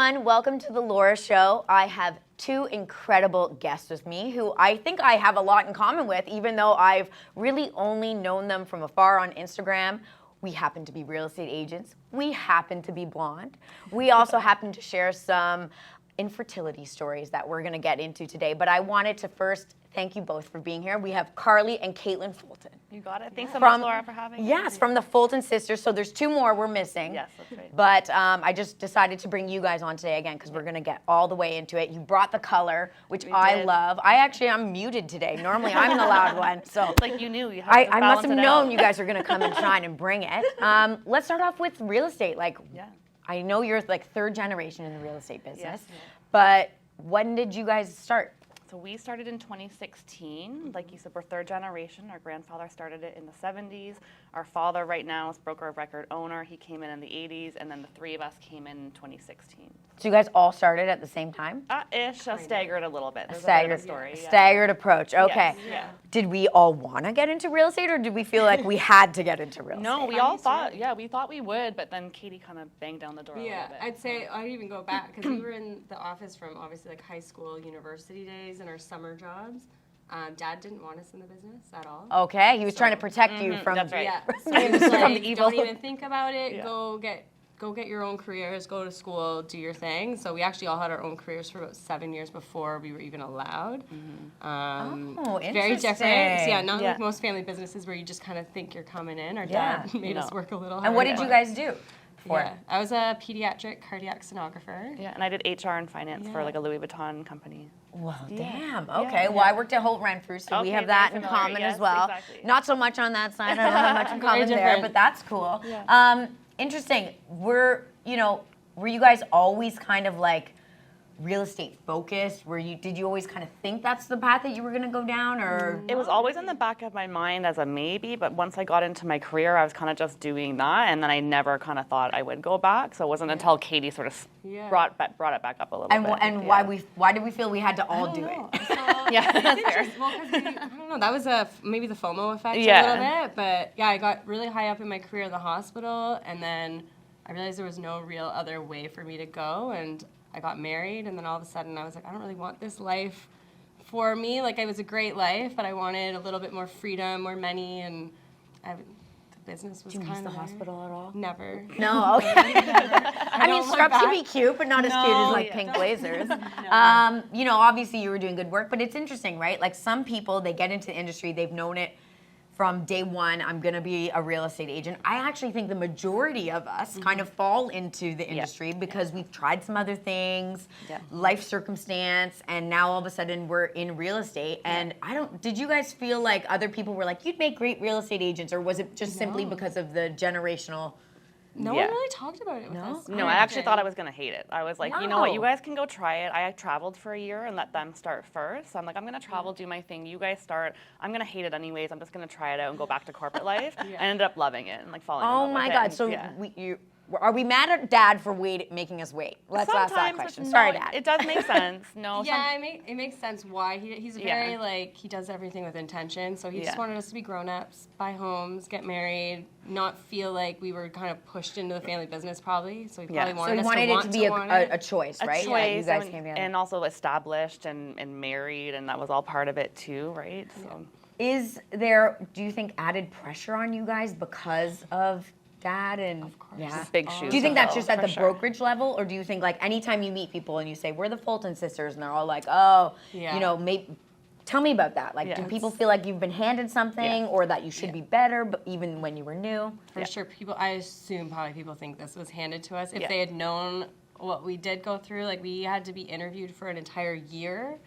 everyone. Welcome to the Laura Show. I have two incredible guests with me who I think I have a lot in common with, even though I've really only known them from afar on Instagram. We happen to be real estate agents. We happen to be blonde. We also happen to share some infertility stories that we're going to get into today. But I wanted to first thank you both for being here. We have Carly and Caitlin Fulton. You got it. Thanks so much, Laura, for having me. Yes, from the Fulton sisters. So there's two more we're missing. Yes, that's right. But I just decided to bring you guys on today again because we're going to get all the way into it. You brought the color, which I love. I'm muted today. Normally I'm the loud one. So it's like you knew. You had to I must have known out. you guys are going to come and shine and bring it. Let's start off with real estate. I know you're like third generation in the real estate business, but when did you guys start? So we started in 2016. Like you said, we're third generation. Our grandfather started it in the 70s. Our father right now is broker of record owner. He came in the 80s, and then the three of us came in 2016. So you guys all started at the same time? Staggered a little bit. There's a staggered story. Staggered approach. Okay. Yes, Did we all want to get into real estate, or did we feel like we had to get into real estate? No, we all thought, we thought we would, but then Katie kind of banged down the door a little bit. I'd say I'd even go back because we were in the office from obviously like high school, university days, and our summer jobs. Dad didn't want us in the business at all. Okay, he was trying to protect you from, that's right. So he was like, from the evil. Don't even think about it. Yeah. Go get your own careers. Go to school. Do your thing. So we actually all had our own careers for about 7 years before we were even allowed. Interesting. Very different. So not like most family businesses where you just kind of think you're coming in. Our dad made us work a little harder. And what did you guys do? I was a pediatric cardiac sonographer. Yeah, and I did HR and finance for like a Louis Vuitton company. Well, damn. Okay. Well, I worked at Holt Renfrew, so we have that in common as well. Exactly. Not so much on that side. I don't have much in common there, but that's cool. Yeah. Interesting. Were you guys always kind of like real estate focused? Did you always kind of think that's the path that you were going to go down, or? It was always in the back of my mind as a maybe, but once I got into my career, I was kind of just doing that, and then I never kind of thought I would go back. So it wasn't until Katie sort of brought it back up a little bit. And why did we feel we had to all do it? That's fair. Well, because I don't know, that was maybe the FOMO effect a little bit, but I got really high up in my career in the hospital, and then I realized there was no real other way for me to go, and I got married, and then all of a sudden I was like, I don't really want this life for me. Like, it was a great life, but I wanted a little bit more freedom, more money, and the business was kind of. Did you miss the hospital at all? Never. No. Okay. I mean, scrubs can be cute, but not as cute as like pink blazers. Obviously you were doing good work, but it's interesting, right? Like some people, they get into the industry, they've known it from day one, I'm going to be a real estate agent. I actually think the majority of us kind of fall into the industry because we've tried some other things, life circumstance, and now all of a sudden we're in real estate. And did you guys feel like other people were like, you'd make great real estate agents, or was it just simply because of the generational? No one really talked about it with us. No, I actually thought I was going to hate it. I was like, you know what, you guys can go try it. I traveled for a year and let them start first. So I'm like, I'm going to travel, do my thing. You guys start. I'm going to hate it anyways. I'm just going to try it out and go back to corporate life. I ended up loving it and like falling in love with it. Oh my God. So are we mad at Dad for making us wait? Let's ask that question. Sorry, Dad. It does make sense. No. It makes sense why. He's very he does everything with intention. So he just wanted us to be grown-ups, buy homes, get married, not feel like we were kind of pushed into the family business probably. So he probably wanted it to be a choice, right? A choice, you guys came together. and also established and married, and that was all part of it too, right? So. Is there, do you think, added pressure on you guys because of Dad? And of course. Big shoes. Do you think that's just at the brokerage level, or do you think like anytime you meet people and you say we're the Fulton sisters and they're all like, maybe tell me about that. Like, do people feel like you've been handed something, or that you should be better, but even when you were new? For sure, I assume probably people think this was handed to us. If they had known what we did go through, like we had to be interviewed for an entire year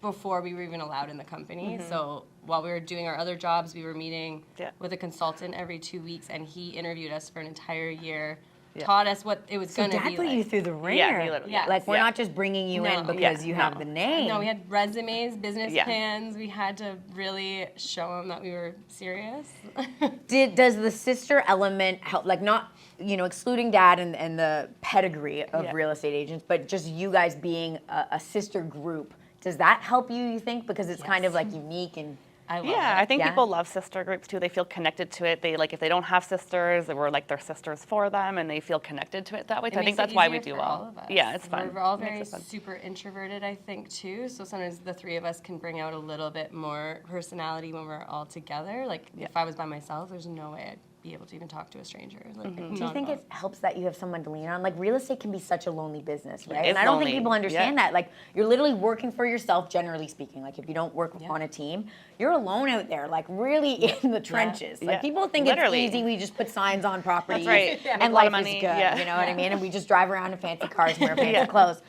before we were even allowed in the company. So while we were doing our other jobs, we were meeting with a consultant every 2 weeks, and he interviewed us for an entire year, taught us what it was going to be like. So Dad put you through the ringer. Yeah, he literally. Like, we're not just bringing you in because you have the name. No, we had resumes, business plans. We had to really show him that we were serious. Does the sister element help, like not, excluding Dad and the pedigree of real estate agents, but just you guys being a sister group, does that help you think? Because it's kind of like unique and I love Yeah, it. I think people love sister groups too. They feel connected to it. They like if they don't have sisters, we're like their sisters for them, and they feel connected to it that way. So I think that's why we do well. Yeah, it's fun. We're all very super introverted, I think, too. So sometimes the three of us can bring out a little bit more personality when we're all together. Like if I was by myself, there's no way I'd be able to even talk to a stranger. Like, Do you think it helps that you have someone to lean on? Like real estate can be such a lonely business, right? It's And I don't think lonely. people understand that. Like you're literally working for yourself, generally speaking. Like if you don't work on a team, you're alone out there, like really in the trenches. Like people think Literally. it's easy. We just put signs on properties That's right. and A lot of life money. is good. Yeah. You know what I mean? And we just drive around in fancy cars and wear fancy clothes.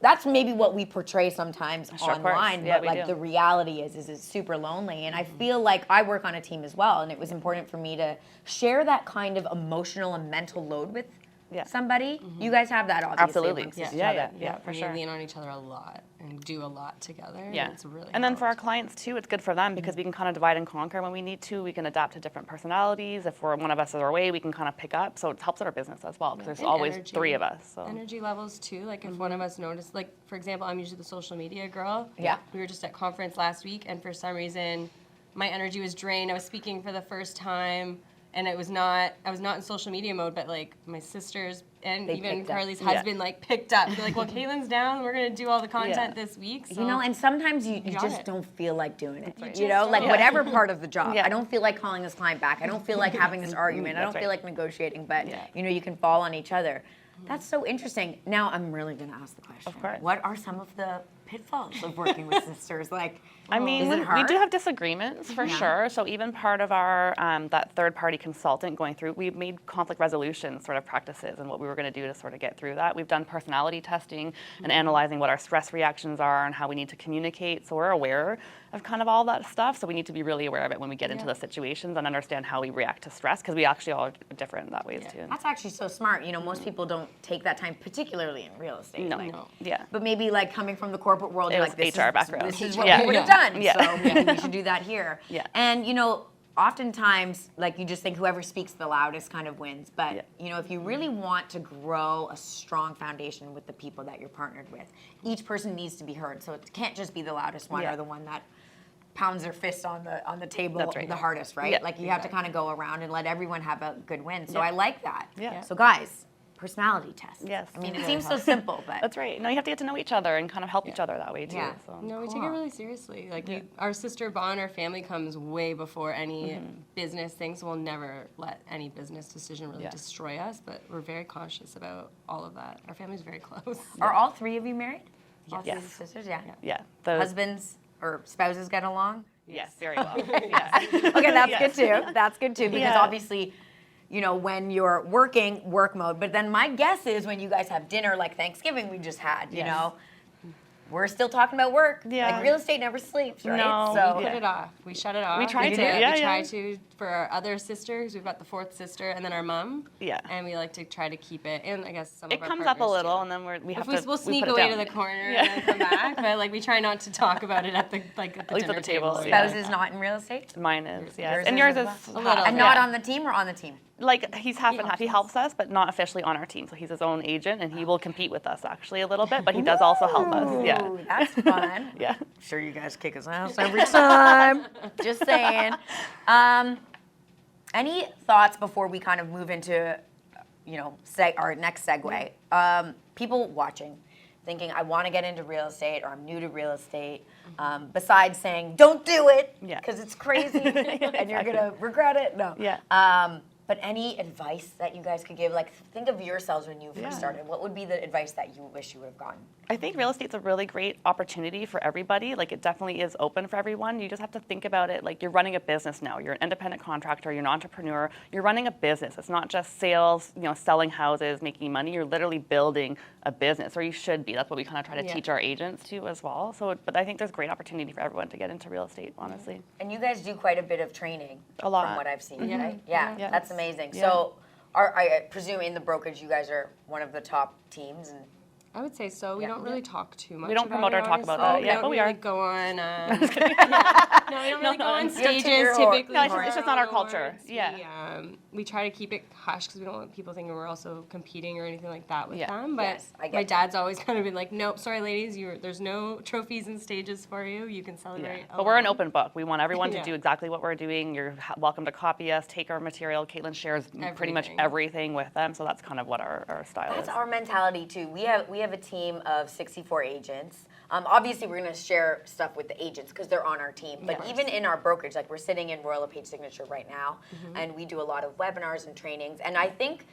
That's maybe what we portray sometimes online, Yeah, but we like do. the reality is it's super lonely. And I feel like I work on a team as well, and it was important for me to share that kind of emotional and mental load with somebody. You guys have that obviously. Absolutely. amongst each Yeah, other. yeah, for sure. We lean on each other a lot and do a lot together. Yeah, And it's really and then for our helped. clients too, it's good for them because we can kind of divide and conquer when we need to. We can adapt to different personalities. If one of us is away, we can kind of pick up. So it helps our business as well because there's And always energy. three of us. So Energy levels too. Like if one of us noticed, like for example, I'm usually the social media girl. Yeah. We were just at conference last week, and for some reason, my energy was drained. I was speaking for the first time, and I was not in social media mode. But like my sisters and They even picked up. Carly's husband like picked up. They're like, well, Caitlin's down. We're gonna do all the content this week. So You know, and sometimes you got just it. don't feel like doing it. right. You know, just like don't. whatever part of the job. Yeah. I don't feel like calling this client back. I don't feel like having this argument. I don't That's feel right. like negotiating, but you know, you can fall on each other. That's so interesting. Now I'm really gonna ask the question. Of course. What are some of the pitfalls of working with sisters? Like, I mean, is it we hard? do have disagreements for sure. So even part of our that third-party consultant going through, we made conflict resolution sort of practices and what we were going to do to sort of get through that. We've done personality testing and analyzing what our stress reactions are and how we need to communicate. So we're aware of kind of all that stuff. So we need to be really aware of it when we get into the situations and understand how we react to stress because we actually all are different that ways too. That's actually so smart. You know, most people don't take that time, particularly in real estate. No. Like, Yeah. But maybe like coming from the corporate world, It you're was like, HR background. This is what Yeah. we would have done. Yeah. So maybe we should do that here. Yeah. And you know, oftentimes, like you just think whoever speaks the loudest kind of wins. But you know, if you really want to grow a strong foundation with the people that you're partnered with, each person needs to be heard. So it can't just be the loudest one or the one that pounds their fist on the table That's right. the hardest, right? Yeah, Like you have to kind of go around and let everyone have a good win. So I like that. Yeah. So guys, personality test. Yes. I mean, it seems so simple, but That's right. No, you have to get to know each other and kind of help each other that way too. Yeah. So. No, we take it really seriously. Like our sister bond, our family comes way before any business thing, so we'll never let any business decision really destroy us. But we're very conscious about all of that. Our family's very close. are all three of you married? All three Yes. sisters, yeah. Yeah. Those, Husbands or spouses get along? yes, very well. Yeah. Okay, that's good too. That's good too, because Yeah. obviously, you know, when you're working, work mode. But then my guess is when you guys have dinner, like Thanksgiving we just had, you Yes. know, we're still talking about work. Yeah. Like real estate never sleeps, right? No, So We put it off. We shut it off. We try do to, it. yeah, we yeah. try to for our other sisters. We've got the fourth sister and then our mom. Yeah. And we like to try to keep it. And I guess some It of our comes up a partners, little, too. and then we have If to. we'll sneak put it away to down. the corner and then come back, but like we try not to talk about it at the at the least at dinner the table, table. yeah. spouses not in real estate? Mine is, yes. Yours And is yours as is well? A little And bit. not on the team or on the team? like he's half and half. He helps us, but not officially on our team. So he's his own agent, and he will compete with us actually a little bit, but he does also help us. Yeah. Ooh, that's fun. Yeah. I'm sure you guys kick his ass every time. Just saying. Any thoughts before we kind of move into, you know, our next segue? People watching, thinking, I want to get into real estate or I'm new to real estate, besides saying, don't do it Yeah. because it's crazy and you're going to regret it. No. Yeah. But any advice that you guys could give? Like, think of yourselves when you first started. What would be the advice that you wish you would have gotten? I think real estate's a really great opportunity for everybody. Like, it definitely is open for everyone. You just have to think about it like you're running a business now. You're an independent contractor. You're an entrepreneur. You're running a business. It's not just sales, you know, selling houses, making money. You're literally building a business, or you should be. That's what we kind of try to teach our agents too as well. So, but I think there's great opportunity for everyone to get into real estate, honestly. And you guys do quite a bit of training. A lot. From what I've seen, Yeah. right? Yeah, Yeah. that's amazing. Yeah. So, I presume in the brokerage you guys are one of the top teams, and I would say so. We don't really talk too much. We don't promote it, or talk about that. honestly. Yeah, but we are. Like go on. No, we don't really go on stages typically. No, it's just not our culture. Yeah. We try to keep it hush because we don't want people thinking we're also competing or anything like that with them. But Yes, I get my that. dad's always kind of been like, nope, sorry, ladies, there's no trophies and stages for you. You can celebrate. But we're an alone." open book. We want everyone to Yeah. do exactly what we're doing. You're welcome to copy us, take our material. Caitlin shares pretty much Everything. everything with them, so that's kind of what our style That's is. our mentality too. We have a team of 64 agents. Obviously, we're going to share stuff with the agents because they're on our team. But even in our brokerage, like we're sitting in Royal LePage Signature right now, and we do a lot of webinars and trainings. And I think,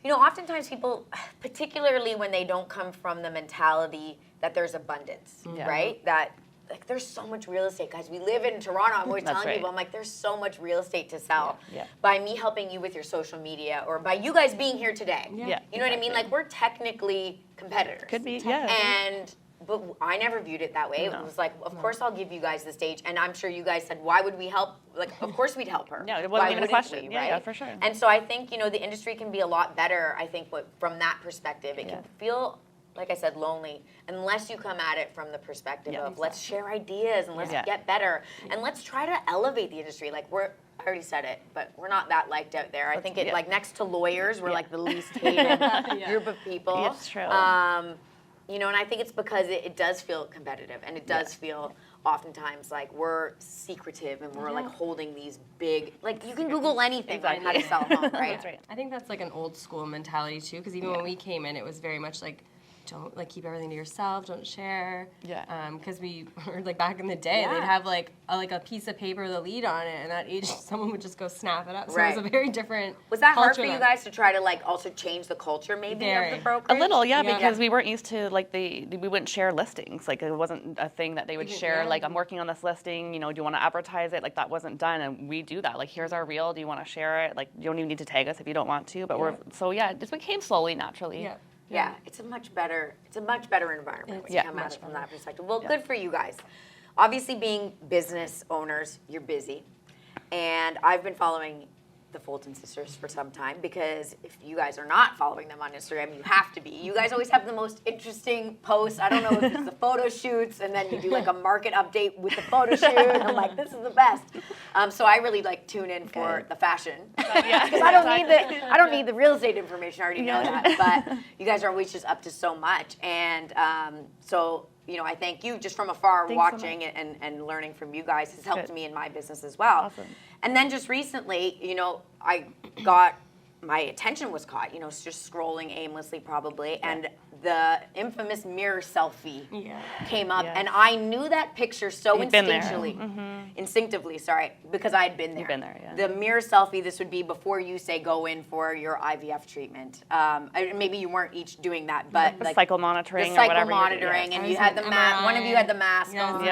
oftentimes people, particularly when they don't come from the mentality that there's abundance, right? That like there's so much real estate, guys. We live in Toronto. I'm always That's telling right. people, I'm like, there's so much real estate to sell. Yeah. By me helping you with your social media, or by you guys being here today. Yeah, You know what I mean? Like we're technically competitors. Could be, yeah. But I never viewed it that way. No. It was like, of course I'll give you guys the stage. And I'm sure you guys said, why would we help? Like, of course we'd help her. Yeah, it wasn't Why even a wouldn't question. we, Yeah, right? yeah, for sure. And so I think, the industry can be a lot better, I think, from that perspective. It can feel, like I said, lonely unless you come at it from the perspective of let's share ideas and let's get better. And let's try to elevate the industry. Like I already said it, but we're not that liked out there. I think like next to lawyers, we're like the least hated group of people. It's true. And I think it's because it does feel competitive, and it does feel oftentimes like we're secretive and we're like holding these big, like you can Google anything on how to sell a home, right? That's right. I think that's like an old school mentality too, because even when we came in, it was very much like, don't like keep everything to yourself, don't share. Yeah. Because we were like back in the day, they'd have like a piece of paper with a lead on it, and that age someone would just go snap it up. So it was a very different. Was that hard culture for you then. guys to try to like also change the culture maybe Very. of the brokerage? A little, yeah, because we weren't used to like we wouldn't share listings. Like it wasn't a thing that they would share. Like I'm working on this listing. Do you want to advertise it? Like that wasn't done, and we do that. Like here's our reel. Do you want to share it? Like you don't even need to tag us if you don't want to. But it just became slowly, naturally. Yeah. Yeah, it's a much better environment when you come at it from that perspective. Well, good for you guys. Obviously, being business owners, you're busy. And I've been following the Fulton sisters for some time because if you guys are not following them on Instagram, you have to be. You guys always have the most interesting posts. I don't know if it's the photo shoots and then you do like a market update with the photo shoot. And I'm like, this is the best. So I really like tune in for the fashion because I don't need the real estate information. I already know that. But you guys are always just up to so much. And so I thank you just from afar. Thanks watching it and learning from you guys has helped me in my business as well. Awesome. And then just recently, my attention was caught, just scrolling aimlessly probably, and the infamous mirror selfie came up, and I knew that picture so instinctively, because I had been there. You've been there, yeah. The mirror selfie, this would be before you say go in for your IVF treatment. Maybe you weren't each doing that, but The like cycle monitoring the or cycle whatever you're doing, monitoring, yeah. and you had the mask. One of you had the mask on,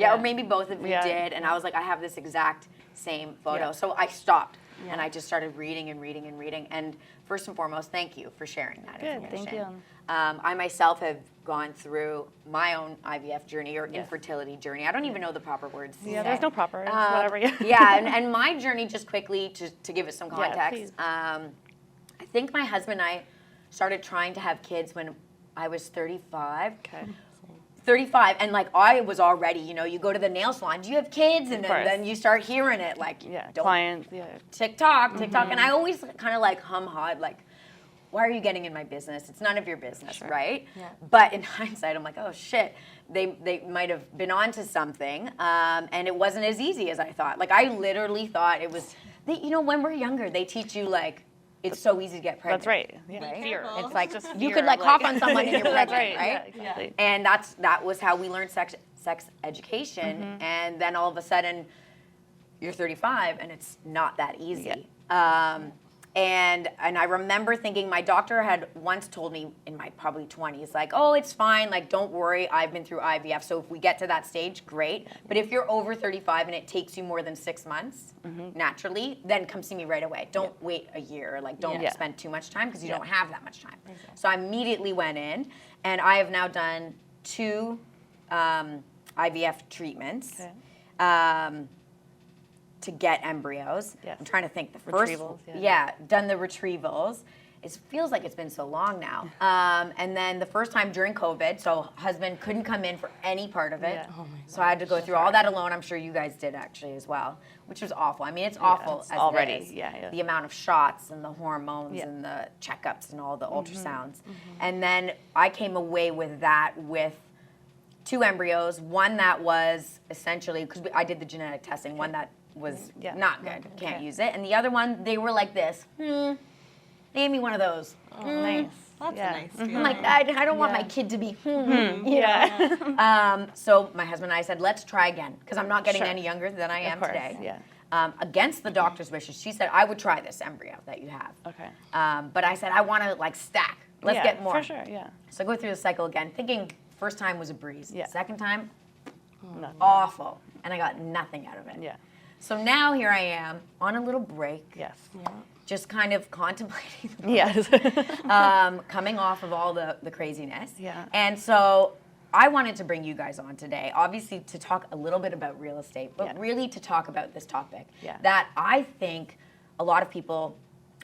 or maybe both of you Yeah. did, and I was like, I have this exact same photo. So I stopped and I just started reading and reading and reading. And first and foremost, thank you for sharing that information. Thank you. I myself have gone through my own IVF journey or infertility journey. I don't even know the proper words to say. There's no proper. It's whatever. And my journey, just quickly to give it some context. please. I think my husband and I started trying to have kids when I was 35. Okay. 35, and like I was already, you go to the nail salon, do you have kids? And then you start hearing it like, don't clients, TikTok, and I always kind of like hum-hawed, like, why are you getting in my business? It's none of your business, right? Yeah. But in hindsight, I'm like, oh shit, they might have been onto something, and it wasn't as easy as I thought. Like I literally thought it was, when we're younger, they teach you like, it's so easy to get pregnant. That's right. Yeah. Right? Fear. It's like just you fear could like of, cough on someone and you're That's pregnant, right? Yeah, exactly. And that was how we learned sex education. And then all of a sudden, you're 35 and it's not that easy. And I remember thinking, my doctor had once told me in my probably 20s, like, oh, it's fine, like, don't worry, I've been through IVF, so if we get to that stage, great. But if you're over 35 and it takes you more than 6 months, naturally, then come see me right away. Don't wait a year, like, don't spend too much time, because you don't have that much time. Exactly. So I immediately went in, and I have now done 2 IVF treatments. Okay. To get embryos. Yes. I'm trying to think. The first, retrievals, done the retrievals. it feels like it's been so long now. And then the first time during COVID, so husband couldn't come in for any part of it. Yeah. Oh my God. So I had to go through all that alone. I'm sure you guys did actually as well, which was awful. I mean, it's awful it's as already, it is. yeah. The amount of shots and the hormones Yeah. and the checkups and all the ultrasounds. And then I came away with that with 2 embryos, one that was essentially, because I did the genetic testing, one that was not good, can't use it. And the other one, they were like this, they gave me one of those. Nice. That's a nice feeling. I'm like, I don't want my kid to be, you know? So my husband and I said, let's try again, because I'm not getting any younger than I am course, today. yeah. Against the doctor's wishes, she said, I would try this embryo that you have. Okay. But I said, I want to like stack. Let's Yeah, get more. for sure, yeah. So I go through the cycle again, thinking first time was a breeze. Yeah. Second time, Nothing. awful. And I got nothing out of it. Yeah. So now here I am on a little break, Yes. just kind of contemplating Yes. coming off of all the craziness. Yeah. And so I wanted to bring you guys on today, obviously to talk a little bit about real estate, but really to talk about this topic that I think a lot of people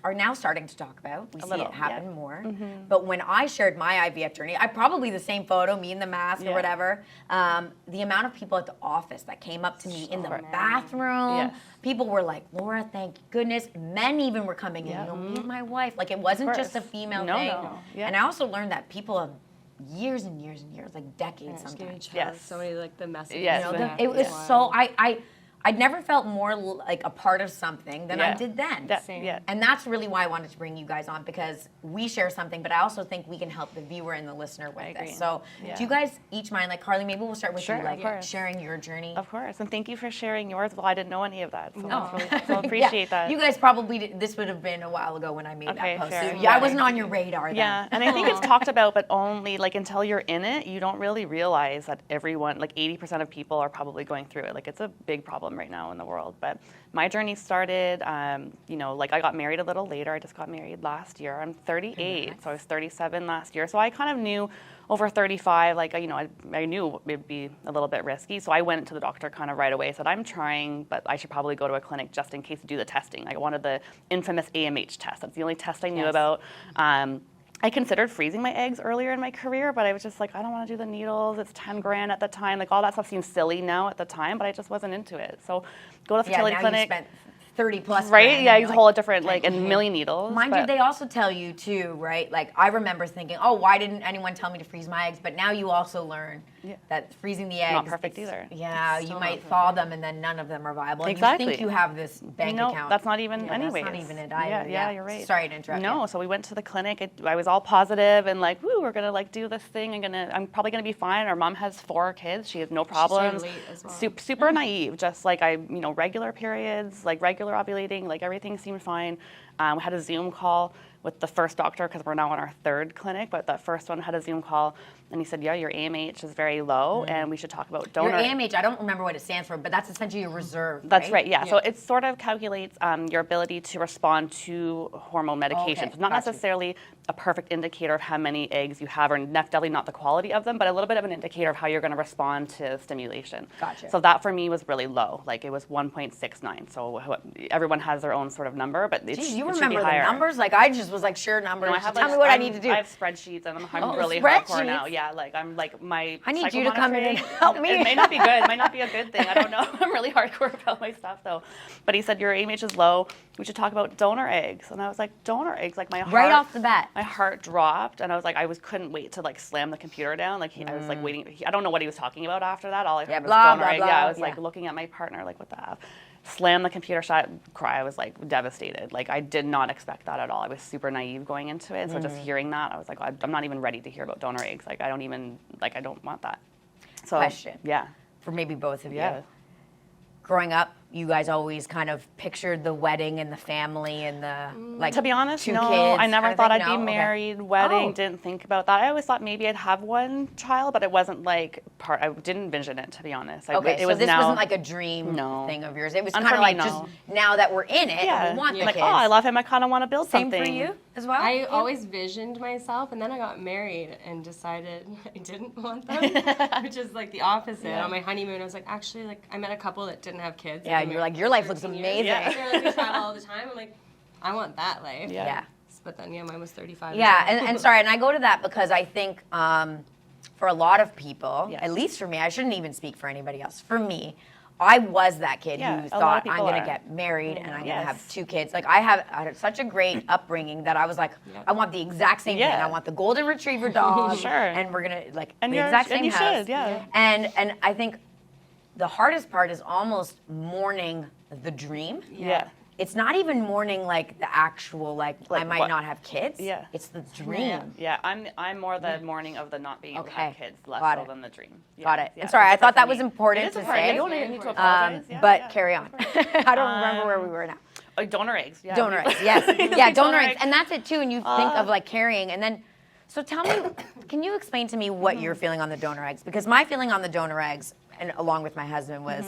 are now starting to talk about. We see it happen more. But when I shared my IVF journey, I probably the same photo, me in the mask or whatever, the amount of people at the office that came up to me in the bathroom, people were like, Laura, thank goodness. Men even were coming in, you know, me and my wife. Like it wasn't just a female thing. And I also learned that people have years and years and years, like decades sometimes. So many like the messages. Yes. You know, it was so, I'd never felt more like a part of something than I did then. And that's really why I wanted to bring you guys on, because we share something, but I also think we can help the viewer and the listener with this. So do you guys each mind, like Carly, maybe we'll start with you, like sharing your journey. Of course, and thank you for sharing yours. Well, I didn't know any of that, so I appreciate that. You guys probably, this would have been a while ago when I made that post. Fair. So I wasn't on your radar then. Yeah, and I think it's talked about, but only like until you're in it, you don't really realize that everyone, like 80% of people are probably going through it. Like it's a big problem right now in the world. But my journey started, you know, like I got married a little later. I just got married last year. I'm 38, so I was 37 last year. So I kind of knew over 35, like, you know, I knew it'd be a little bit risky. So I went to the doctor kind of right away, said, I'm trying, but I should probably go to a clinic just in case to do the testing. I wanted the infamous AMH test. That's the only test I knew about. I considered freezing my eggs earlier in my career, but I was just like, I don't want to do the needles. It's 10 grand at the time. Like all that stuff seems silly now at the time, but I just wasn't into it. So go to the fertility clinic. You spent 30 plus. Right? Yeah, it's a whole different, like, and million needles. Mind you, they also tell you too, right? Like I remember thinking, oh, why didn't anyone tell me to freeze my eggs? But now you also learn that freezing the eggs. Not perfect either. Yeah, you might thaw them and then none of them are viable. Exactly. And you think you have this bank account. No, that's not even anyways. That's not even it either. Yeah, you're right. Sorry to interrupt. No, so we went to the clinic. I was all positive and like, woo, we're gonna like do this thing. I'm probably gonna be fine. Our mom has 4 kids. She has no problems. She's so late as well. Super naive. Just like regular periods, like regular ovulating, like everything seemed fine. We had a Zoom call with the first doctor because we're now on our 3rd clinic, but that first one had a Zoom call. And he said, yeah, your AMH is very low, and we should talk about donor. Your AMH, I don't remember what it stands for, but that's essentially your reserve, That's right, yeah. So it sort of calculates your ability to respond to hormone medications. It's not necessarily a perfect indicator of how many eggs you have, or definitely not the quality of them, but a little bit of an indicator of how you're going to respond to stimulation. Gotcha. So that for me was really low. Like it was 1.69. So everyone has their own sort of number, but it, you it should remember be the higher. numbers? Like I just was like, sure numbers. No, I have, Tell like, me what I need to do. I have spreadsheets, and I'm really hardcore now. Yeah, like I'm like my. I need cycle you to come in and monitoring, help me. It may not be good. It might not be a good thing. I don't know. I'm really hardcore about my stuff though. But he said your AMH is low. We should talk about donor eggs. And I was like, donor eggs? Like my heart. Right off the bat. My heart dropped, and I was like, couldn't wait to like slam the computer down. Like I was like waiting. I don't know what he was talking about after that. All I heard was donor egg. Yeah, I was like looking at my partner like, what the F? Slam the computer shut, cry. I was like devastated. Like I did not expect that at all. I was super naive going into it. So just hearing that, I was like, I'm not even ready to hear about donor eggs. Like I don't want that. So Question. Yeah. For maybe both of you. Yeah. Growing up, you guys always kind of pictured the wedding and the family and the like. To be honest, 2 no. kids I never kind of thought thing? I'd be No? married, Okay. wedding. Oh. Didn't think about that. I always thought maybe I'd have one child, but it wasn't like part. I didn't envision it, to be honest. Okay, it so was this now, wasn't like a dream No. thing of yours. It was And kind for of me, like no. just now that we're in it, Yeah. and we want the like, kids. oh, I love him. I kind of want to build Same something. for you as well. I always visioned myself, and then I got married and decided I didn't want them, which is like the opposite. On my honeymoon, I was like, actually, like I met a couple that didn't have kids. Yeah, and you're like, your life looks 13 amazing. years. They're like, we travel all the time. I'm like, I want that life. Yeah. but then mine was 35. Yeah, and sorry, and I go to that because I think for a lot of people, Yes. at least for me, I shouldn't even speak for anybody else. For me, I was that kid Yeah, who a lot of thought I'm people going to are. get married and I'm going to Yes. have 2 kids. Like I had such a great upbringing that I was like, I want the exact same thing. I want the golden retriever dog, Sure. and we're going to like And the you're- exact and same you house. should, yeah. And I think the hardest part is almost mourning the dream. Yeah. It's not even mourning like the actual I Like might what? not have kids. Yeah. It's the dream. Yeah, I'm more the mourning of the not being able to have kids, less Got so it. than the dream. Got it. Yeah, And sorry, it's I thought different that for was me. important It is to important. say. You don't need to apologize. But carry on. I don't remember where we were now. Donor eggs. Yeah. Donor eggs, yes. Yeah, donor eggs. And that's it too. And you think of like carrying. And then, so tell me, can you explain to me what you're feeling on the donor eggs? Because my feeling on the donor eggs, and along with my husband, was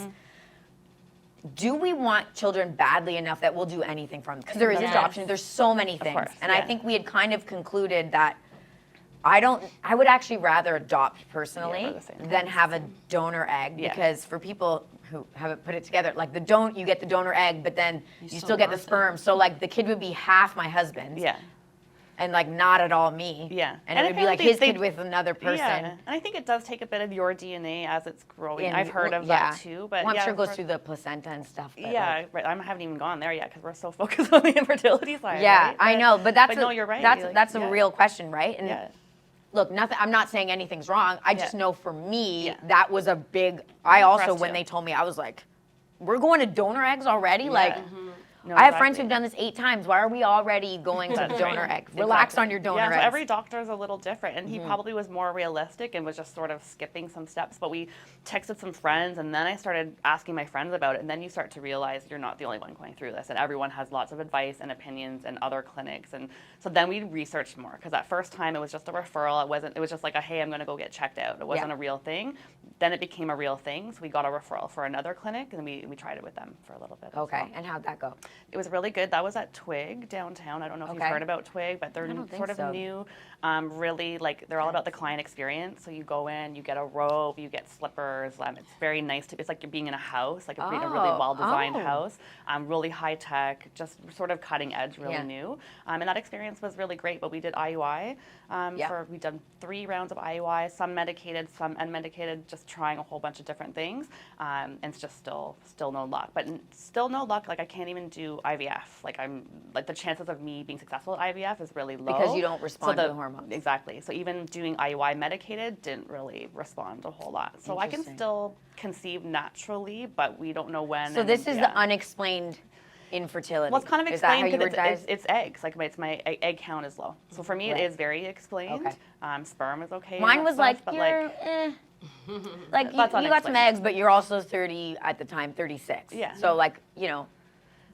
do we want children badly enough that we'll do anything for them? Because there is adoption. There's so many things. course, And I think we had kind of concluded that I would actually rather adopt personally for the same than have a donor egg Yeah. because for people who haven't put it together, like you get the donor egg, but then you still get the want it. sperm. So like the kid would be half my husband's. Yeah. And like not at all me. Yeah. And, And it would be I feel like like his they- kid with another person. Yeah, and I think it does take a bit of your DNA as it's growing. And- I've heard of that too, but well, I'm yeah, sure it goes through the placenta and stuff. But Yeah, right. I haven't even gone there yet because we're so focused on the infertility side. Yeah, right? I know, but that's no, you're right. That's a real question, right? And Yeah. look, nothing. I'm not saying anything's wrong. I just Yeah. know for me Yeah. that was a big. I also, us when too. they told me, I was like, "We're going to donor eggs already?" Yeah. Like, No, I have friends exactly. who've done this 8 times. Why are we already going to That's donor right. eggs? Relax Exactly. on your donor yeah, eggs. so every doctor is a little different, and he probably was more realistic and was just sort of skipping some steps. But we texted some friends, and then I started asking my friends about it, and then you start to realize you're not the only one going through this, and everyone has lots of advice and opinions and other clinics, and so then we researched more because that first time it was just a referral. It was just like a hey, I'm going to go get checked out. It wasn't a real thing. Then it became a real thing, so we got a referral for another clinic, and we tried it with them for a little bit. as Okay, well. and how'd that go? It was really good. That was at Twig downtown. I don't know if you've Okay. heard about Twig, but they're I don't think sort of so. new. Really, they're all about the client experience. So you go in, you get a robe, you get slippers. It's very nice it's like you're being in a house, like a really well-designed Oh. house. Really high tech, just sort of cutting edge, really Yeah. new. And that experience was really great. But we did IUI. We've done 3 rounds of IUI, some medicated, some unmedicated, just trying a whole bunch of different things. And it's just still no luck. But still no luck. Like I can't even do IVF. The chances of me being successful at IVF is really low. Because you don't respond to the hormones. Exactly. So even doing IUI medicated didn't really respond a whole lot. So I can Interesting. still conceive naturally, but we don't know when. So and this is yeah. the unexplained infertility. Well, it's kind of Is that how explained you were because it's eggs. Like it's my egg count is low. So for me, Right. it is very explained. Okay. Sperm is okay. Mine and was that like, stuff, but you're, like you That's got some unexplained. eggs, but you're also 30 at the time, 36. Yeah. So like,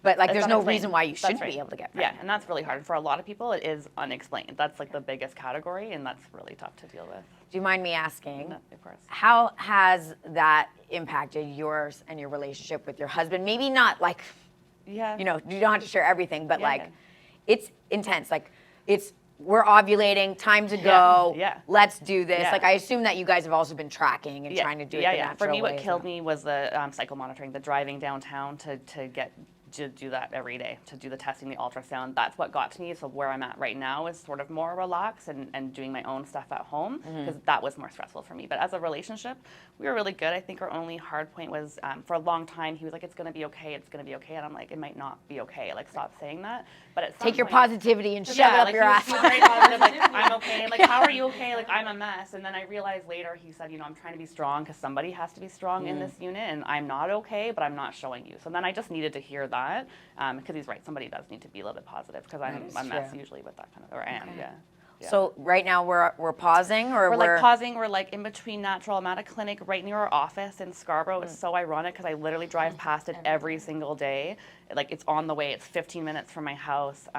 but like It's there's no unexplained. reason why you That's shouldn't right. be able to get Yeah, pregnant. and that's really hard. For a lot of people, it is unexplained. That's like the biggest category, and that's really tough to deal with. Do you mind me asking? No, of course. How has that impacted yours and your relationship with your husband? Maybe not like, Yeah. you don't have to share everything, but Yeah, like, yeah. it's intense. Like, we're ovulating, time to go. yeah. Let's do this. Yeah. Like, I assume that you guys have also been tracking and trying to do it the For natural me, what way as killed well. me was the cycle monitoring, the driving downtown to do that every day, to do the testing, the ultrasound. That's what got to me. So where I'm at right now is sort of more relaxed and doing my own stuff at home because that was more stressful for me. But as a relationship, we were really good. I think our only hard point was for a long time, he was like, it's going to be okay, it's going to be okay. And I'm like, it might not be okay. Like, stop saying that. But at some Take your point- positivity and shove it up like your ass. he was very positive, like, I'm okay. Like, how are you okay? Like, I'm a mess. And then I realized later, he said, I'm trying to be strong because somebody has to be strong in this unit, and I'm not okay, but I'm not showing you. So then I just needed to hear that, because he's right. Somebody does need to be a little bit positive because I'm a mess true. usually with that kind of, or I am, yeah. Yeah. So right now we're pausing, or We're like pausing. We're like in between natural. I'm at a clinic right near our office in Scarborough. It's so ironic because I literally drive past it every single day. Like it's on the way. It's 15 minutes from my house.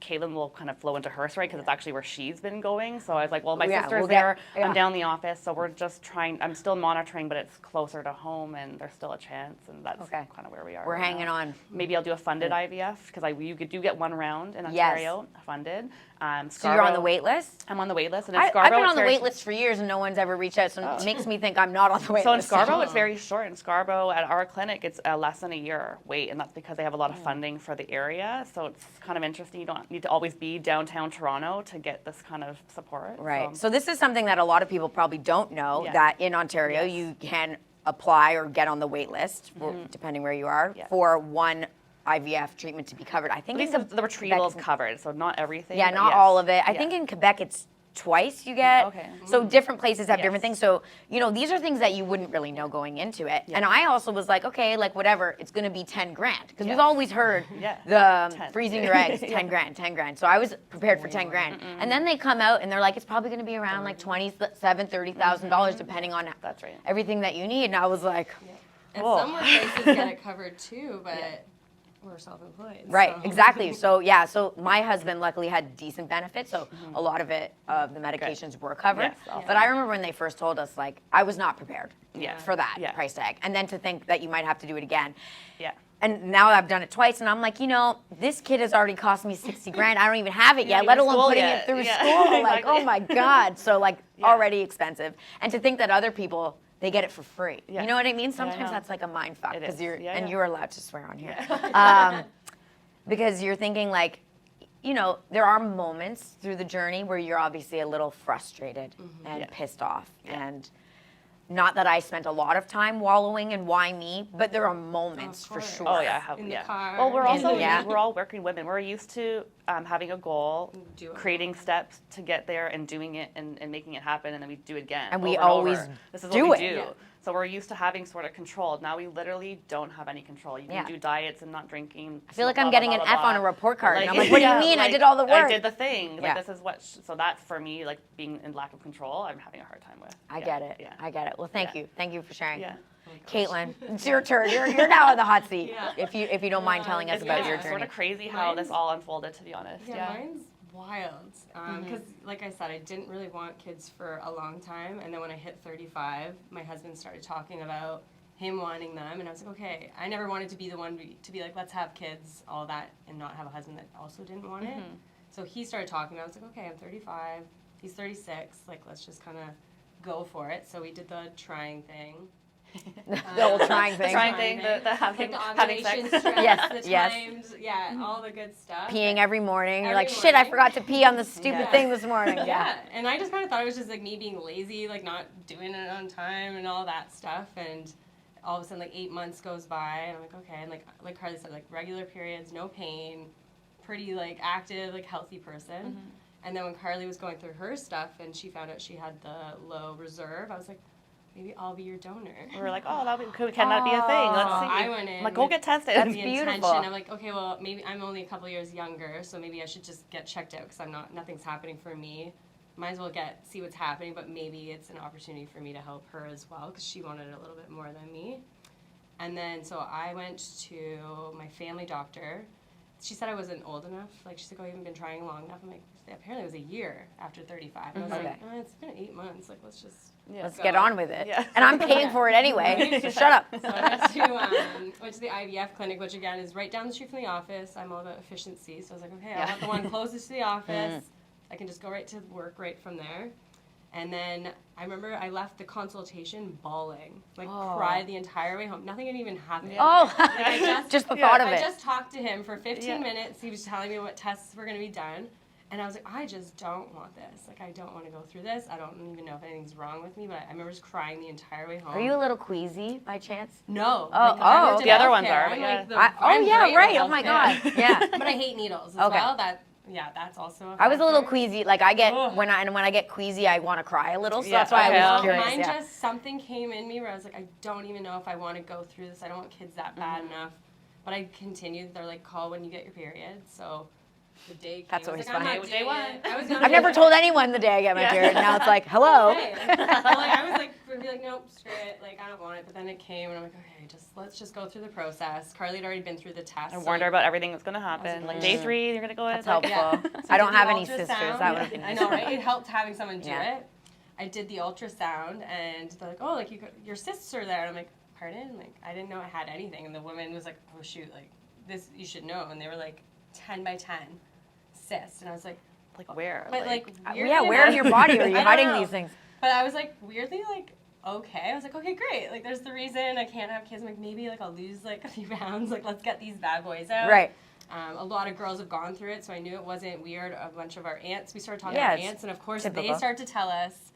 Caitlin will kind of flow into her story because it's actually where she's been going. So I was like, well, my sister's we'll there. get- I'm down the office. So we're just trying. I'm still monitoring, but it's closer to home, and there's still a chance. And that's Okay. kind of where we are. We're right hanging now. on. Maybe I'll do a funded IVF because you do get one round in Ontario funded. So you're on the Scarborough- wait list? I'm on the wait list, and in I've Scarborough, been on it's the very wait list for years, and no one's ever reached out, so it makes me think I'm not on the wait So in list. Scarborough, it's very short. In Scarborough, at our clinic, it's less than a year wait, and that's because they have a lot of funding for the area. So it's kind of interesting. You don't need to always be downtown Toronto to get this kind of support. Right. So this is something that a lot of people probably don't know, Yeah. that in Ontario Yes. you can apply or get on the wait list, depending where you are, Yeah. for one IVF treatment to be covered. I At think least in the retrieval is covered, so not everything. Yeah, but not yes. all of it. I Yeah. think in Quebec it's twice you get. Okay. So different places have different Yes. things. So, these are things that you wouldn't really know going into it. And I also was like, okay, like whatever, it's going to be 10 grand. Because we've always heard the 10. freezing your eggs, 10 grand, 10 grand. So I was prepared for 10 grand. And then they come out and they're like, it's probably going to be around like $27,000, $30,000 depending on That's right. everything that you need. And I was like, And Whoa. some workplaces get it covered too, but we're self-employed. right, so. exactly. So yeah, so my husband luckily had decent benefits, so a lot of the medications were covered. Yes, also. But I remember when they first told us, like, I was not prepared Yeah. for that Yeah. price tag. And then to think that you might have to do it again. Yeah. And now I've done it twice, and I'm like, this kid has already cost me 60 grand. I don't even have it yet, let even alone school putting yet. it through Yeah. school. Like, Exactly. oh my God. So like already expensive. And to think that other people, they get it for free. Yeah. You know what I mean? I Sometimes know. that's like a mind fuck It because is. you're Yeah, and yeah. you're allowed to swear on here. Because you're thinking like, there are moments through the journey where you're obviously a little frustrated and pissed off. And not that I spent a lot of time wallowing in why me, but there are moments for course. sure. Oh yeah, In the car. Well, we're also Yeah. we're all working women. We're used to having a goal, Do it. creating steps to get there, and doing it and making it happen, and then we do it again. And we over always over. This is do what we it. do. Yeah. So we're used to having sort of control. Now we literally don't have any control. You can Yeah. do diets and not drinking. I feel like blah, I'm blah, getting blah, an blah, F on blah. a report card. And I'm Like, like, what do you yeah, mean? I like, did all the work. I did the thing. Yeah. Like this is what. So that for me, like being in lack of control, I'm having a hard time with. I Yeah, get it. Yeah. I get it. Well, thank Yeah. you. Thank you for sharing. Yeah. Caitlin, it's your turn. You're now in the hot seat. Yeah. If you don't mind telling us It's, about it's your sort journey. of crazy how this Mine's- all unfolded, to be honest. Yeah, mine's wild. Because, like I said, I didn't really want kids for a long time. And then when I hit 35, my husband started talking about him wanting them. And I was like, okay, I never wanted to be the one to be like, let's have kids, all that, and not have a husband that also didn't want it. So he started talking. I was like, okay, I'm 35. He's 36. Like, let's just kind of go for it. So we did the trying thing. The old trying thing. Trying thing, the having, the having sex. ovulation stress, Yes, the yes. times, all the good stuff. Peeing every morning. You're Every like, shit, I morning. forgot to pee on the stupid Yeah. thing this morning. Yeah, and I just kind of thought it was just like me being lazy, like not doing it on time and all that stuff. And all of a sudden, like 8 months goes by, and I'm like, okay, and like Carly said, like regular periods, no pain, pretty like active, like healthy person. And then when Carly was going through her stuff and she found out she had the low reserve, I was like, maybe I'll be your donor. We were like, oh, can that be a thing? Let's So see. I went in I'm like, go with get tested. That's the beautiful. intention. I'm like, okay, well, maybe I'm only a couple years younger, so maybe I should just get checked out because nothing's happening for me. Might as well see what's happening, but maybe it's an opportunity for me to help her as well because she wanted it a little bit more than me. And then so I went to my family doctor. She said I wasn't old enough. Like, she's like, oh, you haven't been trying long enough. I'm like, apparently it was a year after 35. And I was Okay. like, oh, it's been 8 months. Like, let's just Let's go. get on with it. Yeah. And I'm paying for it anyway, so shut up. So I went to the IVF clinic, which again is right down the street from the office. I'm all about efficiency, so I was like, okay, I'll have the one closest to the office. I can just go right to work right from there. And then I remember I left the consultation bawling, like cried the entire way home. Nothing had even happened. Oh, I just the thought of I it. just talked to him for 15 Yeah. minutes. He was telling me what tests were going to be done. And I was like, I just don't want this. Like, I don't want to go through this. I don't even know if anything's wrong with me, but I remember just crying the entire way home. Are you a little queasy by chance? No. Oh, like, I worked okay. in The other ones healthcare. are, I'm yeah. like the, Oh I'm yeah, great right. at Oh my healthcare. god. Yeah. But I hate needles as Okay. well. That's also a I was a little factor. queasy. Like I get Ugh. when I get queasy, I want to cry a little. So Yeah, that's why okay. I was Okay. curious. Mine Yeah. just, something came in me where I was like, I don't even know if I want to go through this. I don't want kids that bad enough. But I continued. They're like, call when you get your period. So the day came. That's I was always like, I'm fun. not Day doing one. it. I was not I've never doing told anyone the day I get my Yeah. period. Now it's like, hello. Okay. I was like, would be like, nope, screw it. Like, I don't want it. But then it came, and I'm like, okay, let's just go through the process. Carly had already been through the test. I so, warned her about everything that's going to I happen. was Like, like, day 3, you're going to go That's in. Like, helpful. Yeah. So I don't did the have any sisters. ultrasound. That would have been I know, right? It helped having someone do Yeah. it. I did the ultrasound, and they're like, oh, like your cysts are there. And I'm like, pardon? Like, I didn't know I had anything. And the woman was like, oh shoot, like this you should know. And they were like 10 by 10 cyst, and I was like, Like where? But like Yeah, where in your body are you I don't hiding know. these things? But I was like weirdly like okay. I was like, okay, great. Like there's the reason I can't have kids. I'm like, maybe like I'll lose like a few pounds. Like let's get these bad boys out. Right. A lot of girls have gone through it, so I knew it wasn't weird. A bunch of our aunts, we started talking Yeah, to our it's aunts, and of course typical. they start to tell us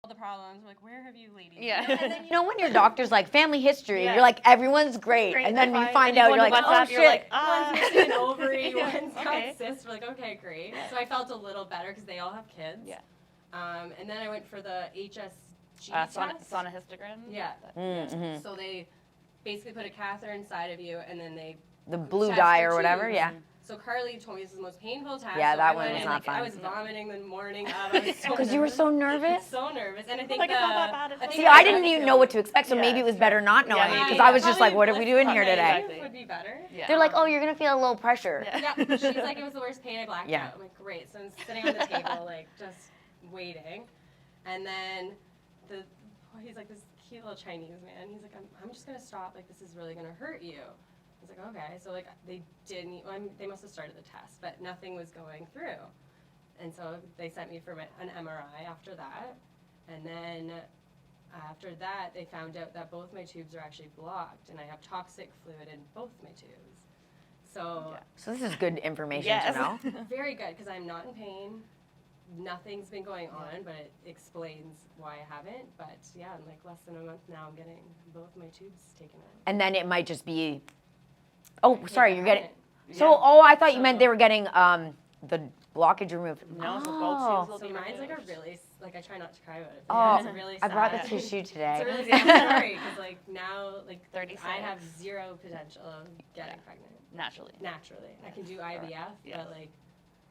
all the problems. We're like, where have you ladies? Yeah. been? And then You know when your doctor's like family history, Yeah. you're like everyone's great, Great, and then they're you fine. find And out you you're go like, to oh WhatsApp, shit. you're like, one's missing an ovary, Yeah. one's got Okay. cysts. We're like, okay, great. So I felt a little better because they all have kids. Yeah. And then I went for the HSG test. Sonohystogram. Yeah. Mm-hmm. So they basically put a catheter inside of you, and then they The blue test dye the or whatever, tubes. yeah. So Carly told me this is the most painful test. Yeah, so that I one went was in, not like, fun. I was vomiting the morning of. I was so Because you were so nervous. so nervous, and I think Like, it's not that bad. I think See, I didn't even feel- know what to expect, so Yeah, maybe it was better not knowing Yeah, because yeah. I was just like, what are we Probably doing here less today? Exactly. would be better. Yeah. They're like, oh, you're gonna feel a little pressure. Yeah, she's like, it was the worst pain. I blacked Yeah. out. I'm like, great. So I'm sitting on the table, like, just waiting. And then he's like this cute little Chinese man. He's like, I'm just gonna stop. Like, this is really gonna hurt you. I was like, okay. So like, they didn't. They must have started the test, but nothing was going through. And so they sent me for an MRI after that. And then after that, they found out that both my tubes are actually blocked, and I have toxic fluid in both my tubes. So So this is good information Yes. to know. very good, because I'm not in pain. Nothing's been going on, but it explains why I haven't. But yeah, in like less than a month now, I'm getting both my tubes taken out. And then it might just be, oh, sorry, I you're getting, haven't. so, oh, I thought you meant they were getting the blockage removed. No, so Oh. both tubes will So be mine's like a removed. really, like I try not to cry about it. Oh, It's really I brought sad. the tissue It's a today. really sad story, because like now, like 36. I have zero potential of getting pregnant Naturally. naturally. I can do IVF, Yes. but like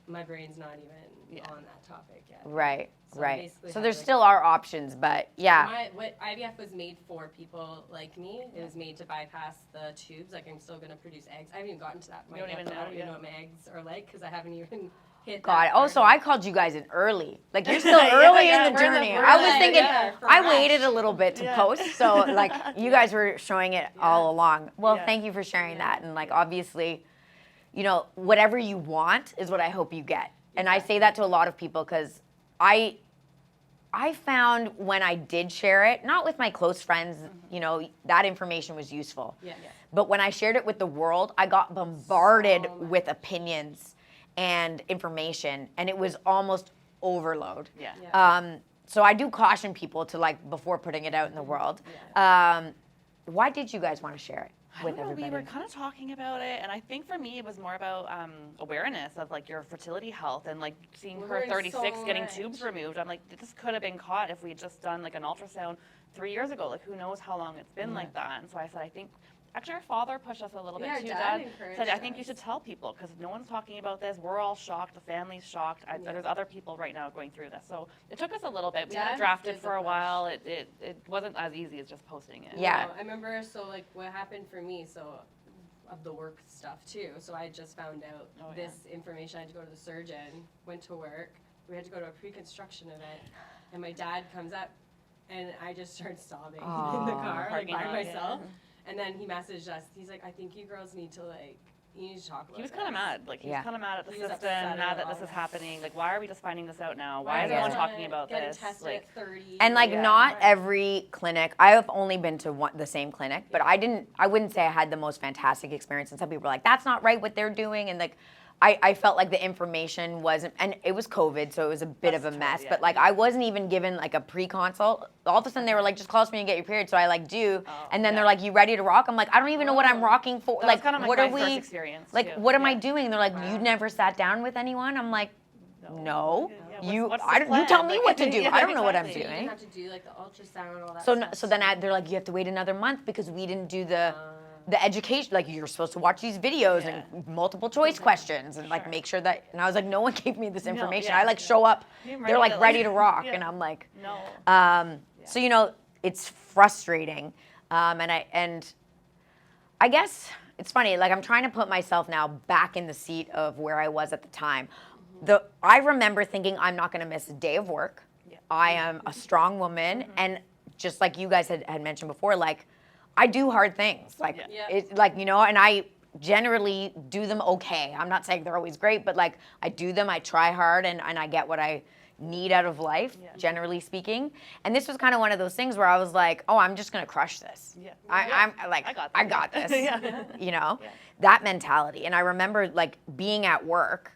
my brain's not even Yeah. on that topic yet. Right, So I right. basically So have, there like- still are options, but yeah. What IVF was made for people like me. It was made to bypass the tubes. Like I'm still gonna produce eggs. I haven't even gotten to that point don't yet. even But I know, don't even yeah. know what my eggs are like because I haven't even hit. God, that also part. I called you guys in early. Like you're still early yeah, in the we're in the- journey. we're I was like, thinking, yeah, I fresh. waited a little bit to Yeah. post, so like you guys were showing it all along. Well, Yeah. thank you for sharing that, and like obviously, you know, whatever you want is what I hope you get. And I say that to a lot of people because I found when I did share it, not with my close friends, you know, that information was useful. Yeah. But when I shared it with the world, I got bombarded So much. with opinions and information, and it was almost overload. Yeah. Yeah. So I do caution people to like before putting it out in the world. Why did you guys want to share it I with don't know, everybody? we were kind of talking about it, and I think for me it was more about awareness of like your fertility health and like seeing We're her learning 36 so getting much. tubes removed. I'm like, this could have been caught if we had just done like an ultrasound 3 years ago. Like, who knows how long it's been like that? And so I said, I think. Actually, our father pushed us a little Yeah, bit too. Dad Dad encouraged said, I think you us. should tell people because no one's talking about this. We're all shocked. The family's shocked. There's other people right now going through this. So it took us a little bit. We had Dad it drafted did the for a push. while. It wasn't as easy as just posting it. Yeah. No, I remember. So like what happened for me. So of the work stuff too. So I just found out Oh, yeah. this information. I had to go to the surgeon. Went to work. We had to go to a pre-construction event, and my dad comes up, and I just started sobbing in the Aw. car like Parking by lot, yeah. myself. And then he messaged us. He's like, I think you girls need to like, you need to talk about He was this. kind of mad. Like, he Yeah. was kind of mad at the He was system, upset mad about that all this is that. happening. Like, why are we just finding this out now? Why I is no one get talking about getting this? tested Like, at 30. And like Yeah. not Right. every clinic. I have only been to the same clinic, but I wouldn't say I had the most fantastic experience. And some people were like, that's not right what they're doing. And like, I felt like the information wasn't, and it was COVID, so it was a bit That's of a true, mess. yeah. But like, I wasn't even given like a pre-consult. All of a sudden, they were like, "Just call us when you get your period." So I like do, and then yeah. they're like, "You ready to rock?" I'm like, "I don't even know what I'm rocking for." That was Like, kind of like what my are first we? experience, Like, too. what am I Yeah. doing? They're like, Wow. "You never sat down with anyone." I'm like, "No, Yeah, you. what's the I don't. You plan? tell me Like, what to do. yeah, I don't know what I'm exactly. So you doing." didn't have to do like the ultrasound and all that So stuff. so then they're like, you have to wait another month because we didn't do the education. Like you're supposed to watch these videos Yeah. and multiple choice questions and like Sure. make sure that. And I was like, no one gave me this information. yeah. I like show up. You're They're like ready to, ready like- to rock, Yeah. and I'm like, No. so you know, it's frustrating, and I guess it's funny. Like I'm trying to put myself now back in the seat of where I was at the time. I remember thinking I'm not going to miss a day of work. Yeah. I am a strong woman, and just like you guys had mentioned before, like I do hard things. Like Yeah. it, like you know, and I generally do them okay. I'm not saying they're always great, but like I do them, I try hard, and I get what I need out of life, generally speaking. And this was kind of one of those things where I was like, oh, I'm just gonna crush this. I'm like, I got this. You know, that mentality. And I remember like being at work,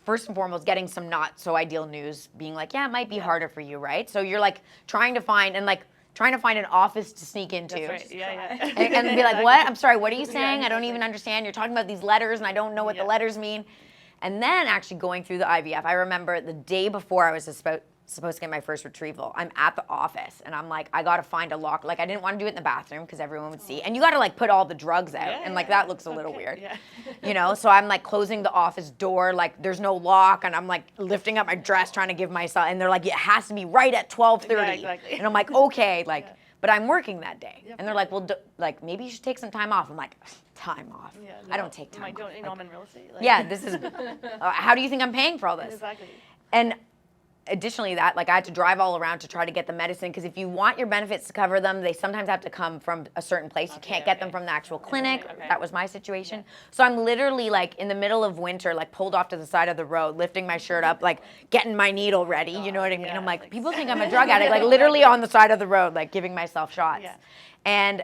first and foremost, getting some not so ideal news, being like, yeah, it might be harder for you, right? So you're like trying to find an office to sneak into. That's right. And be like, what? I'm sorry, what are you saying? I don't even understand. You're talking about these letters and I don't know what the letters mean. And then actually going through the IVF, I remember the day before I was supposed to get my first retrieval, I'm at the office and I'm like, I gotta find a lock. Like I didn't want to do it in the bathroom because everyone would see. And you gotta like put all the drugs out and like that looks a little weird. You know, so I'm like closing the office door, like there's no lock, and I'm like lifting up my dress trying to give myself, and they're like, it has to be right at 12:30. And I'm like, okay, like, but I'm working that day. And they're like, well, like maybe you should take some time off. I'm like, time off? I don't take time off. You know, I'm in real estate. Like, this is, how do you think I'm paying for all this? Exactly. And additionally that, like I had to drive all around to try to get the medicine, because if you want your benefits to cover them, they sometimes have to come from a certain place. You can't get them from the actual clinic. That was my situation. So I'm literally like in the middle of winter, like pulled off to the side of the road, lifting my shirt up, like getting my needle ready, you know what I mean? I'm like, people think I'm a drug addict, like literally on the side of the road, like giving myself shots. And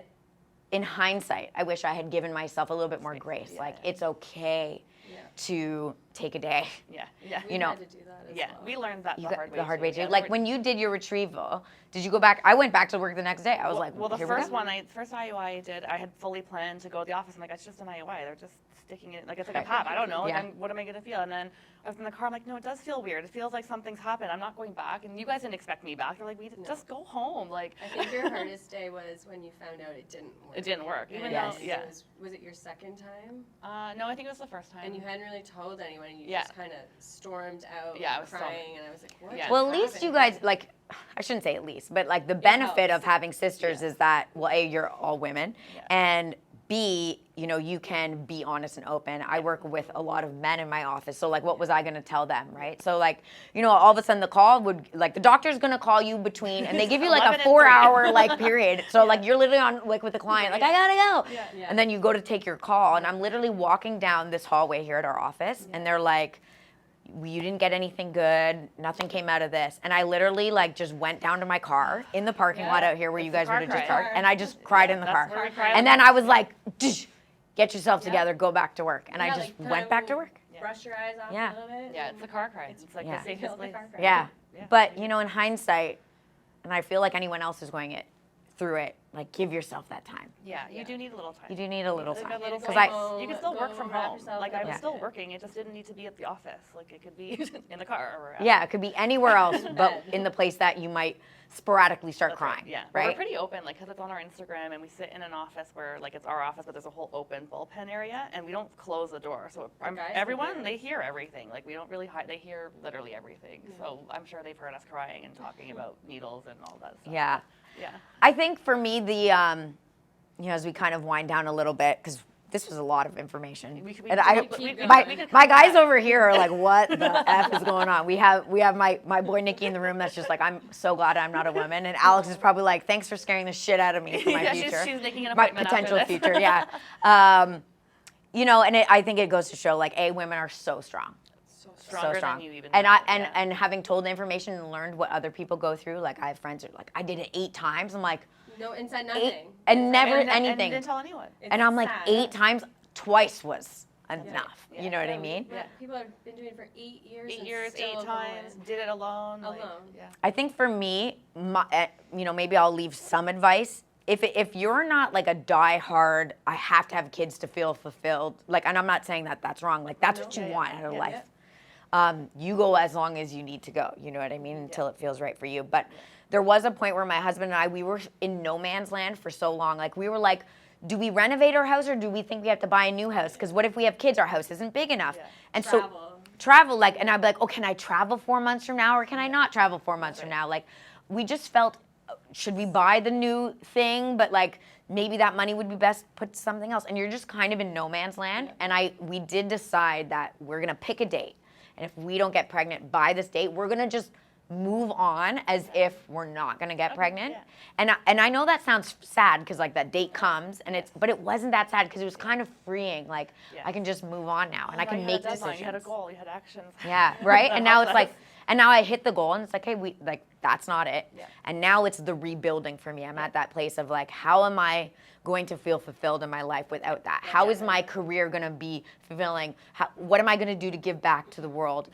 in hindsight, I wish I had given myself a little bit more grace. Like it's okay to take a day. We had to do that as well. We learned that the hard way too. Like when you did your retrieval, did you go back? I went back to work the next day. I was like, well, the first IUI I did, I had fully planned to go to the office. I'm like, it's just an IUI. They're just sticking it, like it's like a pap. I don't know. Like, what am I gonna feel? And then I was in the car. I'm like, no, it does feel weird. It feels like something's happened. I'm not going back. And you guys didn't expect me back. You're like, just go home. Like, I think your hardest day was when you found out it didn't work. It didn't work. Even though, was it your second time? No, I think it was the first time. And you hadn't really told anyone. And you just kind of stormed out I was crying, and I was like, what? Well, at least you guys, like, I shouldn't say at least, but like the benefit of having sisters is that, well, A, you're all women, and B, you know, you can be honest and open. I work with a lot of men in my office, so like what was I going to tell them, right? So like, you know, all of a sudden the call would, like the doctor's going to call you between, and they give you like a 4-hour like period. So like you're literally on like with the client, like I gotta go. And then you go to take your call, and I'm literally walking down this hallway here at our office, and they're like, you didn't get anything good, nothing came out of this. And I literally like just went down to my car in the parking lot out here where you guys would have just parked, and I just cried in the car. And then I was like, get yourself together, go back to work. And I just went back to work. Brush your eyes off a little bit. Yeah, it's the car cry. It's like the safest place. Yeah. But you know, in hindsight, and I feel like anyone else is going through it, like give yourself that time. Yeah, you do need a little time. You do need a little time. Because you can still work from home. Like I was still working, it just didn't need to be at the office. Like it could be in the car or it could be anywhere else, but in the place that you might sporadically start crying. Right? We're pretty open, like because it's on our Instagram, and we sit in an office where like it's our office, but there's a whole open bullpen area, and we don't close the door. So everyone, they hear everything. Like we don't really hide. They hear literally everything. So I'm sure they've heard us crying and talking about needles and all that stuff. Yeah. I think for me, the, you know, as we kind of wind down a little bit, because this was a lot of information. My guys over here are like, what the F is going on? We have my boy Nikki in the room that's just like, I'm so glad I'm not a woman. And Alex is probably like, thanks for scaring the shit out of me for my future. She's making an my appointment potential after this. future, you know, and I think it goes to show like, A, women are so strong. Stronger than you even and know. And having told the information and learned what other people go through, like I have friends who are like, I did it 8 times. I'm like, no, and said nothing. And never anything. And didn't tell anyone. And I'm like, 8 times, twice was enough. You know what I mean? Yeah. People have been doing it for 8 years. 8 years, 8 times, did it alone. Like, I think for me, you know, maybe I'll leave some advice. If you're not like a die-hard, I have to have kids to feel fulfilled, like, and I'm not saying that that's wrong, like that's what you want out of life. You go as long as you need to go, you know what I mean, until it feels right for you. But there was a point where my husband and I, we were in no man's land for so long. Like we were like, do we renovate our house or do we think we have to buy a new house? Because what if we have kids, our house isn't big enough. And travel, like, and I'd be like, oh, can I travel 4 months from now or can I not travel 4 months from now? Like we just felt, should we buy the new thing? But like, maybe that money would be best put to something else. And you're just kind of in no man's land. And we did decide that we're gonna pick a date. And if we don't get pregnant by this date, we're gonna just move on as if we're not gonna get pregnant. Yeah. And I know that sounds sad because like that date comes and but it wasn't that sad because it was kind of freeing. Like I can just move on now and I can make decisions. You had a goal, you had actions. Yeah, right. And now it's like, and now I hit the goal and it's like, hey, that's not it. Yeah. And now it's the rebuilding for me. I'm at that place of like, how am I going to feel fulfilled in my life without that? How is my career gonna be fulfilling? What am I gonna do to give back to the world?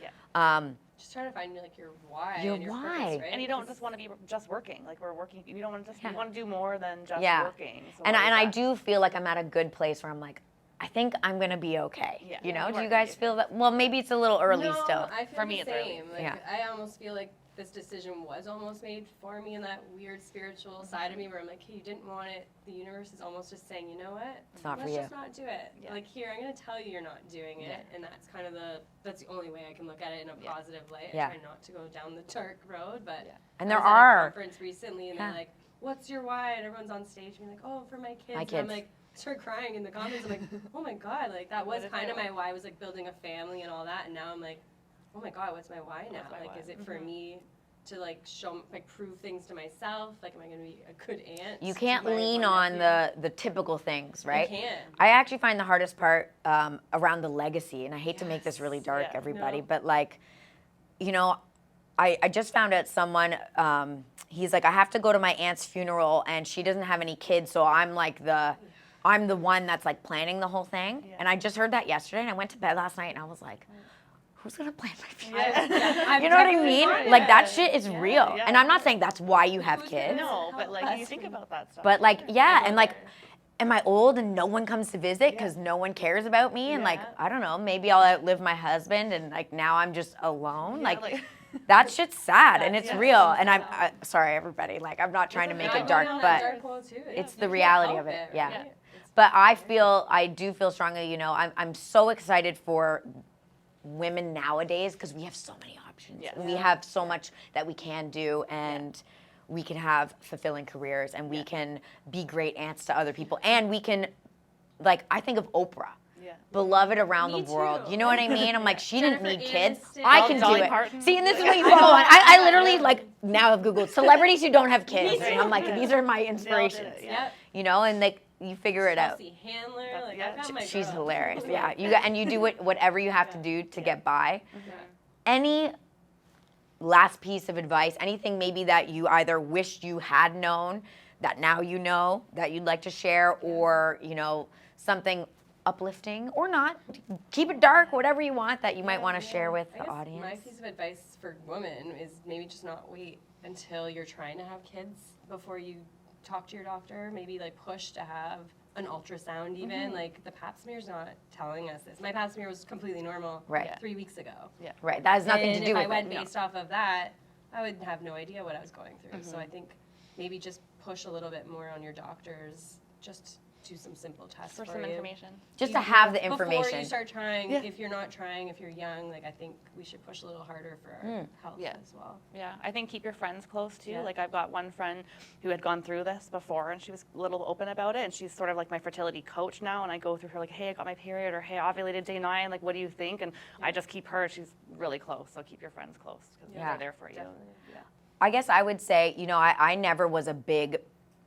Just trying to find like your why. Your and your why. purpose, right? And you don't just want to be just working. Like we're working. You don't want to just. You want to do more than just working. So and I do feel like I'm at a good place where I'm like, I think I'm gonna be okay. Yeah. You know? Do you guys feel that? Well, maybe it's a little early No, still. I feel For me, the it's same. early. Like, I almost feel like this decision was almost made for me in that weird spiritual side of me where I'm like, hey, you didn't want it. The universe is almost just saying, you know what? It's not for Let's you. just not do it. Yeah. Like here, I'm gonna tell you you're not doing it, and that's kind of that's the only way I can look at it in a positive light. Yeah. I try not to go down the dark road, but And I there was at a are. conference recently, and they're like, "What's your why?" And everyone's on stage being like, "Oh, for my kids." My And kids. I'm like, start crying in the comments. I'm like, "Oh my god!" Like that was kind of my why. Was like building a family and all that, and now I'm like, "Oh my god, what's my why now? What's my Like, why? is it for me to like show, like prove things to myself? Like, am I gonna be a good aunt?" You to can't my lean nephew? on the typical things, right? You can't. I actually find the hardest part around the legacy, and I hate to make this really dark, Yeah. everybody, No. but like, you know, I just found out someone, he's like, I have to go to my aunt's funeral, and she doesn't have any kids, so I'm like I'm the one that's like planning the whole thing. Yeah. And I just heard that yesterday, and I went to bed last night, and I was like, who's gonna plan my funeral? Yeah. You know what I mean? Like that shit is Yeah, real. yeah. And I'm not saying that's why you have Who's kids. No, but Help like you us. think about that stuff. But like, yeah, and like, am I old and no one comes to visit because no one cares about me? And like, Yeah. I don't know, maybe I'll outlive my husband and like now I'm just alone. Yeah, like, that shit's sad and it's Yeah. real. And I'm sorry, everybody. Like, I'm not trying to make it dark, but it's the reality of it. Yeah. Right? But I do feel strongly, you know, I'm so excited for women nowadays because we have so many options. Yes. We have so much that we can do and we can have fulfilling careers and we can be great aunts to other people and we can, like, I think of Oprah. Yeah. Beloved around Me the world. too. You know what I mean? I'm like, she didn't Jennifer need kids. Aniston. I can Dolly do it. Parton. See, and this is what you follow on. I literally, like, now have Googled celebrities who don't have kids. And I'm like, these are my inspirations. Yep. You know, and like, you figure it out. Chelsea Handler, like Yeah. I've got my She's girl. hilarious. Yeah. And you do whatever you have to do to get by. Yeah. Any last piece of advice, anything maybe that you either wished you had known that now you know that you'd like to share, or, you know, something uplifting or not, keep it dark, whatever you want that you might want to share with I the guess audience. My piece of advice for women is maybe just not wait until you're trying to have kids before you talk to your doctor. Maybe like push to have an ultrasound even. Like the pap smear's not telling us this. My pap smear was completely normal Right. 3 weeks ago. Right, that has nothing And to do if with I went it. based off of that, I would have no idea what I was going through. So I think maybe just push a little bit more on your doctors. Just do some simple tests For for some you. information. Just to have the Before information. you start trying, Yeah. if you're not trying, if you're young, like I think we should push a little harder for our health Yeah. as well. Yeah, I think keep your friends close too. Yeah. Like I've got one friend who had gone through this before and she was a little open about it and she's sort of like my fertility coach now and I go through her like, hey, I got my period or hey, I ovulated day 9, like what do you think? And I just keep her, she's really close, so keep your friends close because Yeah. they're there for you. Definitely. Yeah. I guess I would say, you know, I never was a big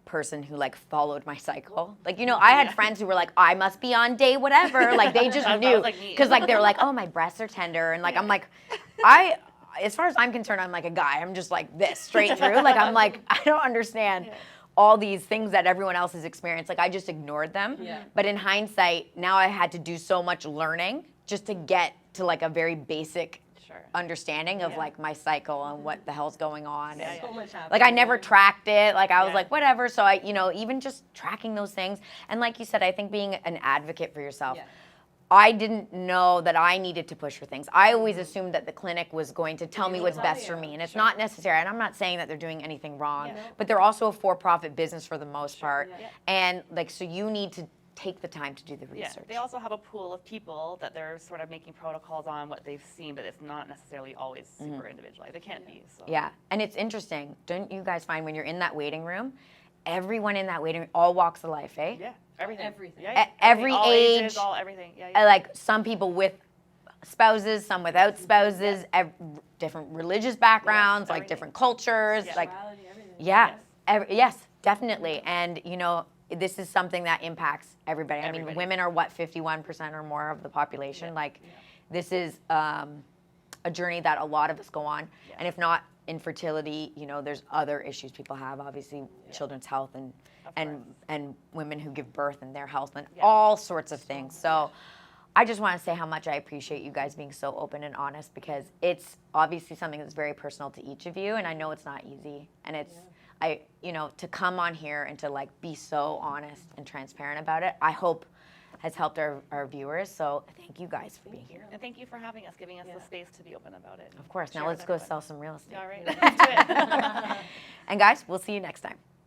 person who like followed my cycle. Like, you know, I had friends who were like, I must be on day whatever. Like they just That knew. was like me. Because like they were like, oh, my breasts are tender. And like, I'm like, as far as I'm concerned, I'm like a guy. I'm just like this straight through. Like, I'm like, I don't understand all these things that everyone else has experienced. Like I just ignored them. Yeah. But in hindsight, now I had to do so much learning just to get to like a very basic Sure. understanding of Yeah. like my cycle and what the hell's going on. Yeah, and, So much happening. like I never tracked it. Like I was Yeah. like, whatever. So I, you know, even just tracking those things. And like you said, I think being an advocate for yourself. Yeah. I didn't know that I needed to push for things. I always assumed that the clinic was going to tell me what's tell best you. for me. And it's not necessary. And I'm not saying that they're doing anything wrong, Yeah. but they're also a for-profit business for the most part. Yeah. And like, so you need to take the time to do the Yeah, research. they also have a pool of people that they're sort of making protocols on what they've seen, but it's not necessarily always super individualized. They can't be. So. Yeah, and it's interesting. Don't you guys find when you're in that waiting room, everyone in that waiting room, all walks of life, eh? Yeah, everything. Everything. Yeah, Every all age, ages, all everything. Yeah, yeah. Like some people with spouses, some without spouses, different religious backgrounds, like different cultures, like yes, definitely. And you know, this is something that impacts everybody. I mean, women are what, 51% or more of the population. Like, this is a journey that a lot of us go on, and if not infertility, you know, there's other issues people have, obviously children's health and women who give birth and their health and all sorts of things. So I just want to say how much I appreciate you guys being so open and honest, because it's obviously something that's very personal to each of you, and I know it's not easy, and it's you know, to come on here and to like be so honest and transparent about it, I hope has helped our viewers. So thank you guys for being here. And thank you for having us, giving us the space to be open about it. Of course. Now let's go sell some real estate. All right, let's do it. And guys, we'll see you next time.